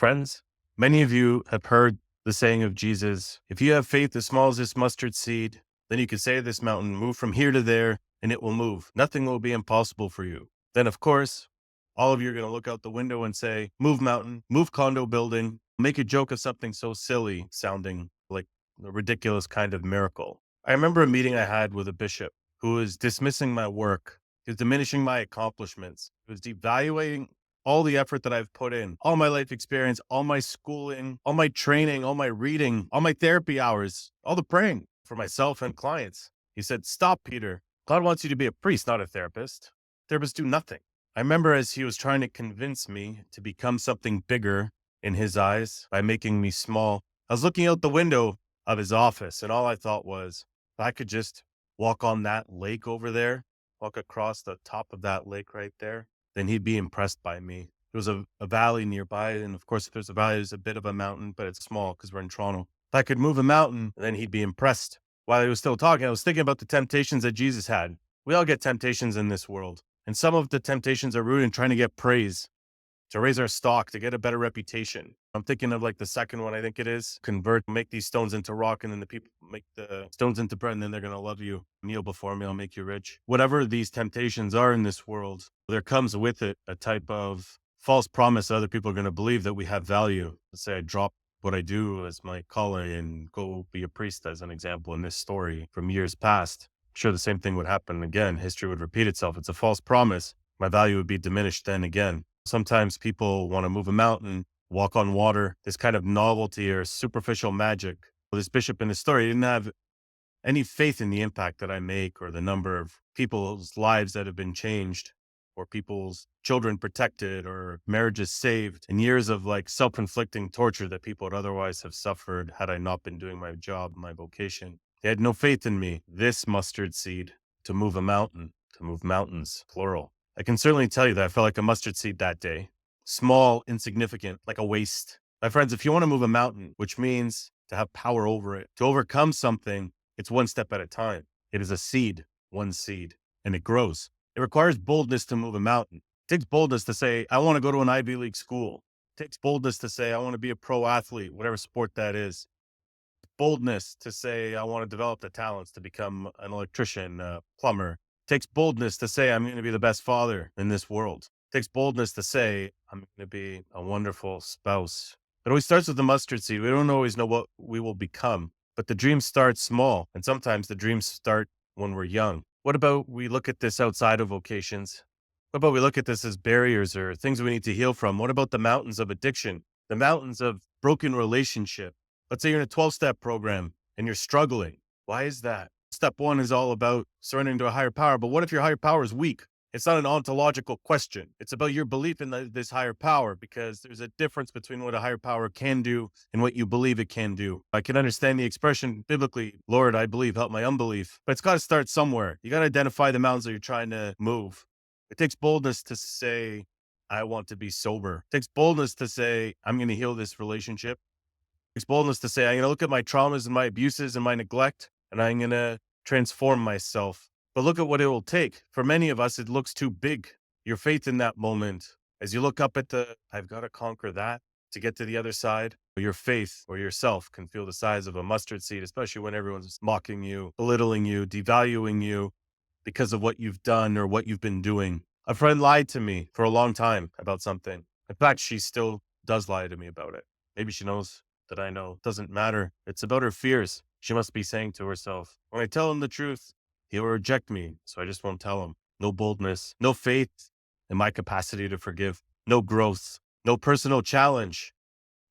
Friends, many of you have heard the saying of Jesus, if you have faith as small as this mustard seed, then you can say to this mountain, move from here to there, and it will move. Nothing will be impossible for you. Then, of course, all of you are going to look out the window and say, move mountain, move condo building, make a joke of something so silly sounding like a ridiculous kind of miracle. I remember a meeting I had with a bishop who was dismissing my work, he was diminishing my accomplishments, he was devaluing all the effort that I've put in, all my life experience, all my schooling, all my training, all my reading, all my therapy hours, all the praying for myself and clients. He said, stop, Peter. God wants you to be a priest, not a therapist. Therapists do nothing. I remember as he was trying to convince me to become something bigger in his eyes by making me small, I was looking out the window of his office, and all I thought was, if I could just walk on that lake over there, walk across the top of that lake right there, then he'd be impressed by me. There was a valley nearby, and of course, if there's a valley, there's a bit of a mountain, but it's small because we're in Toronto. If I could move a mountain, then he'd be impressed. While he was still talking, I was thinking about the temptations that Jesus had. We all get temptations in this world, and some of the temptations are rooted in trying to get praise, to raise our stock, to get a better reputation. I'm thinking of like the second one, I think it is, convert, make these stones into rock, and then the people make the stones into bread, and then they're going to love you. Kneel before me, I'll make you rich. Whatever these temptations are in this world, there comes with it a type of false promise that other people are going to believe that we have value. Let's say I drop what I do as my calling and go be a priest, as an example in this story from years past. I'm sure the same thing would happen again. History would repeat itself. It's a false promise. My value would be diminished then again. Sometimes people want to move a mountain, walk on water, this kind of novelty or superficial magic. Well, this bishop in his story didn't have any faith in the impact that I make or the number of people's lives that have been changed or people's children protected or marriages saved and years of like self-inflicting torture that people would otherwise have suffered had I not been doing my job, my vocation. They had no faith in me, this mustard seed, to move a mountain, to move mountains, plural. I can certainly tell you that I felt like a mustard seed that day. Small, insignificant, like a waste. My friends, if you want to move a mountain, which means to have power over it, to overcome something, it's one step at a time. It is a seed, one seed, and it grows. It requires boldness to move a mountain. It takes boldness to say, I want to go to an Ivy League school. It takes boldness to say, I want to be a pro athlete, whatever sport that is. Boldness to say, I want to develop the talents to become an electrician, a plumber. It takes boldness to say, I'm going to be the best father in this world. It takes boldness to say, I'm going to be a wonderful spouse. It always starts with the mustard seed. We don't always know what we will become, but the dream starts small. And sometimes the dreams start when we're young. What about we look at this outside of vocations? What about we look at this as barriers or things we need to heal from? What about the mountains of addiction, the mountains of broken relationship? Let's say you're in a 12-step program and you're struggling. Why is that? Step one is all about surrendering to a higher power. But what if your higher power is weak? It's not an ontological question. It's about your belief in this higher power, because there's a difference between what a higher power can do and what you believe it can do. I can understand the expression biblically, Lord, I believe, help my unbelief. But it's got to start somewhere. You got to identify the mountains that you're trying to move. It takes boldness to say, I want to be sober. It takes boldness to say, I'm going to heal this relationship. Takes boldness to say, I'm going to look at my traumas and my abuses and my neglect, and I'm going to transform myself. But look at what it will take. For many of us, it looks too big. Your faith in that moment, as you look up at I've got to conquer that to get to the other side, your faith or yourself can feel the size of a mustard seed, especially when everyone's mocking you, belittling you, devaluing you because of what you've done or what you've been doing. A friend lied to me for a long time about something. In fact, she still does lie to me about it. Maybe she knows that I know. Doesn't matter. It's about her fears. She must be saying to herself, when I tell him the truth, he'll reject me, so I just won't tell him. No boldness, no faith in my capacity to forgive, no growth, no personal challenge,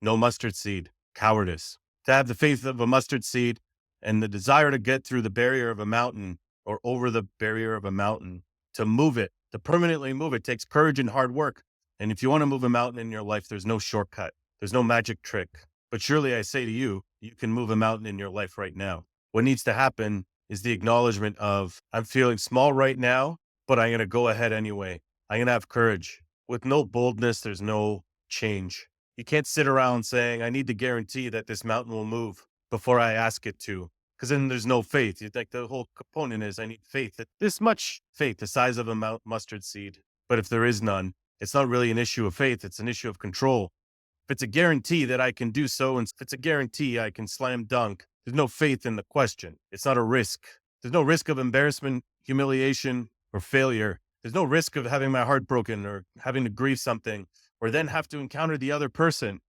no mustard seed, cowardice. To have the faith of a mustard seed and the desire to get through the barrier of a mountain or over the barrier of a mountain, to move it, to permanently move it, takes courage and hard work. And if you want to move a mountain in your life, there's no shortcut. There's no magic trick. But surely I say to you, you can move a mountain in your life right now. What needs to happen is the acknowledgement of, I'm feeling small right now, but I'm going to go ahead anyway. I'm going to have courage. With no boldness, there's no change. You can't sit around saying, I need to guarantee that this mountain will move before I ask it to, because then there's no faith. Like the whole component is, I need faith, that this much faith, the size of a mustard seed. But if there is none, it's not really an issue of faith. It's an issue of control. If it's a guarantee that I can do so, and if it's a guarantee I can slam dunk, there's no faith in the question. It's not a risk. There's no risk of embarrassment, humiliation, or failure. There's no risk of having my heart broken or having to grieve something or then have to encounter the other person.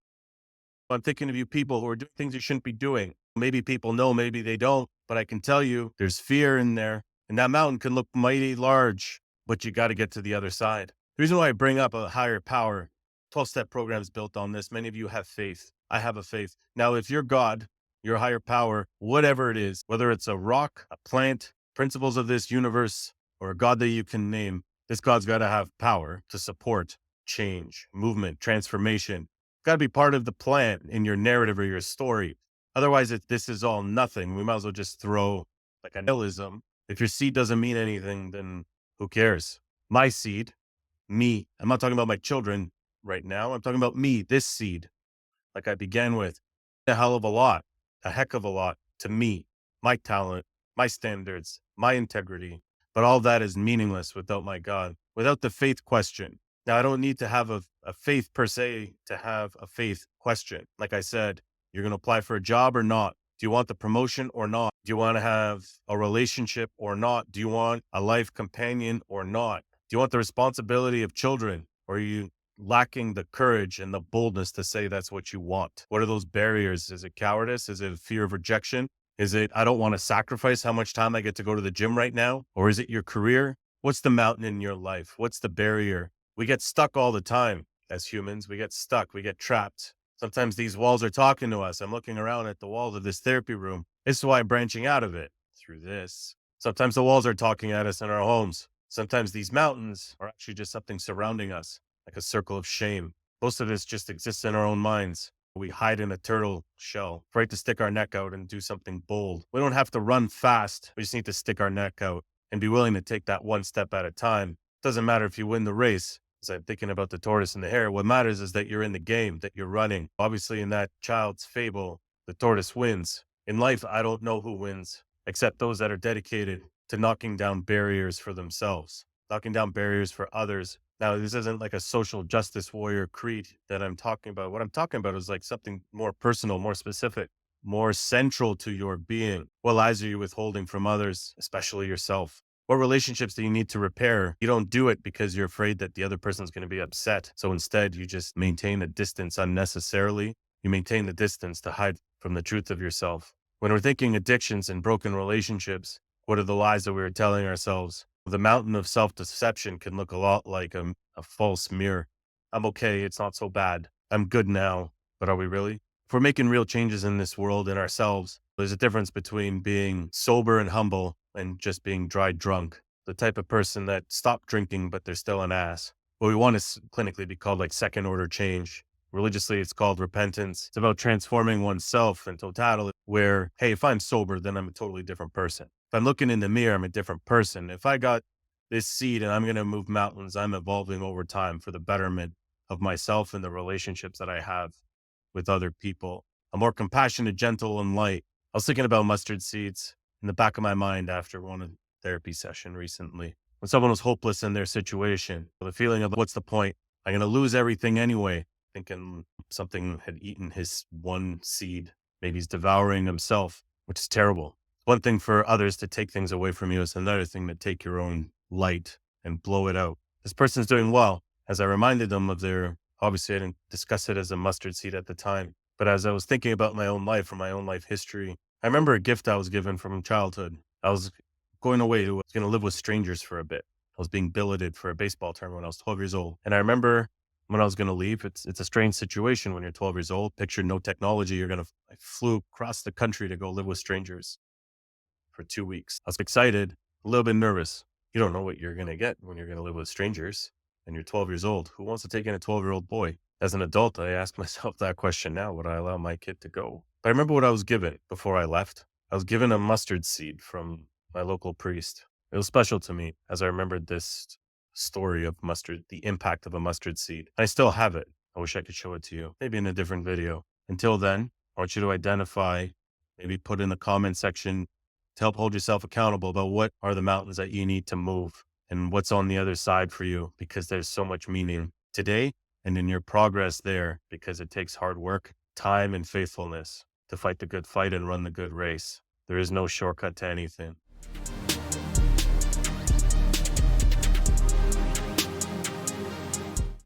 I'm thinking of you people who are doing things you shouldn't be doing. Maybe people know, maybe they don't, but I can tell you there's fear in there. And that mountain can look mighty large, but you got to get to the other side. The reason why I bring up a higher power, 12-step program is built on this. Many of you have faith. I have a faith. Now, if you're God, your higher power, whatever it is, whether it's a rock, a plant, principles of this universe, or a God that you can name, this God's got to have power to support change, movement, transformation. Got to be part of the plan in your narrative or your story. Otherwise, this is all nothing. We might as well just throw like a nihilism. If your seed doesn't mean anything, then who cares? My seed, me. I'm not talking about my children right now. I'm talking about me, this seed, like I began with. A hell of a lot, a heck of a lot to me, my talent, my standards, my integrity. But all that is meaningless without my God, without the faith question. Now, I don't need to have a faith per se to have a faith question. Like I said, you're going to apply for a job or not? Do you want the promotion or not? Do you want to have a relationship or not? Do you want a life companion or not? Do you want the responsibility of children? Or are you lacking the courage and the boldness to say that's what you want? What are those barriers? Is it cowardice? Is it fear of rejection? Is it, I don't want to sacrifice how much time I get to go to the gym right now? Or is it your career? What's the mountain in your life? What's the barrier? We get stuck all the time as humans. We get stuck. We get trapped. Sometimes these walls are talking to us. I'm looking around at the walls of this therapy room. This is why I'm branching out of it through this. Sometimes the walls are talking at us in our homes. Sometimes these mountains are actually just something surrounding us, like a circle of shame. Most of this just exists in our own minds. We hide in a turtle shell, afraid to stick our neck out and do something bold. We don't have to run fast. We just need to stick our neck out and be willing to take that one step at a time. Doesn't matter if you win the race. As I'm thinking about the tortoise and the hare, what matters is that you're in the game, that you're running. Obviously, in that child's fable, the tortoise wins. In life, I don't know who wins, except those that are dedicated to knocking down barriers for themselves, knocking down barriers for others. Now, this isn't like a social justice warrior creed that I'm talking about. What I'm talking about is like something more personal, more specific, more central to your being. What lies are you withholding from others, especially yourself? What relationships do you need to repair? You don't do it because you're afraid that the other person's going to be upset. So instead, you just maintain a distance unnecessarily. You maintain the distance to hide from the truth of yourself. When we're thinking addictions and broken relationships, what are the lies that we're telling ourselves? The mountain of self-deception can look a lot like a false mirror. I'm okay. It's not so bad. I'm good now. But are we really? If we're making real changes in this world and ourselves, there's a difference between being sober and humble and just being dry drunk. The type of person that stopped drinking, but they're still an ass. What we want to clinically be called like second order change. Religiously, it's called repentance. It's about transforming oneself in totality where, hey, if I'm sober, then I'm a totally different person. If I'm looking in the mirror, I'm a different person. If I got this seed and I'm going to move mountains, I'm evolving over time for the betterment of myself and the relationships that I have with other people. I'm more compassionate, gentle, and light. I was thinking about mustard seeds in the back of my mind after one therapy session recently. When someone was hopeless in their situation, the feeling of what's the point? I'm going to lose everything anyway, thinking something had eaten his one seed. Maybe he's devouring himself, which is terrible. One thing for others to take things away from you is another thing to take your own light and blow it out. This person's doing well. As I reminded them of their, obviously I didn't discuss it as a mustard seed at the time, but as I was thinking about my own life or my own life history, I remember a gift I was given from childhood. I was going to live with strangers for a bit. I was being billeted for a baseball tournament when I was 12 years old. And I remember when I was going to leave, it's a strange situation when you're 12 years old. Picture no technology. I flew across the country to go live with strangers for 2 weeks. I was excited, a little bit nervous. You don't know what you're going to get when you're going to live with strangers and you're 12 years old. Who wants to take in a 12-year-old boy? As an adult, I ask myself that question now. Would I allow my kid to go? But I remember what I was given before I left. I was given a mustard seed from my local priest. It was special to me as I remembered this story of mustard, the impact of a mustard seed. I still have it. I wish I could show it to you, maybe in a different video. Until then, I want you to identify, maybe put in the comment section to help hold yourself accountable about what are the mountains that you need to move and what's on the other side for you, because there's so much meaning. Today, and in your progress there, because it takes hard work, time, and faithfulness to fight the good fight and run the good race. There is no shortcut to anything.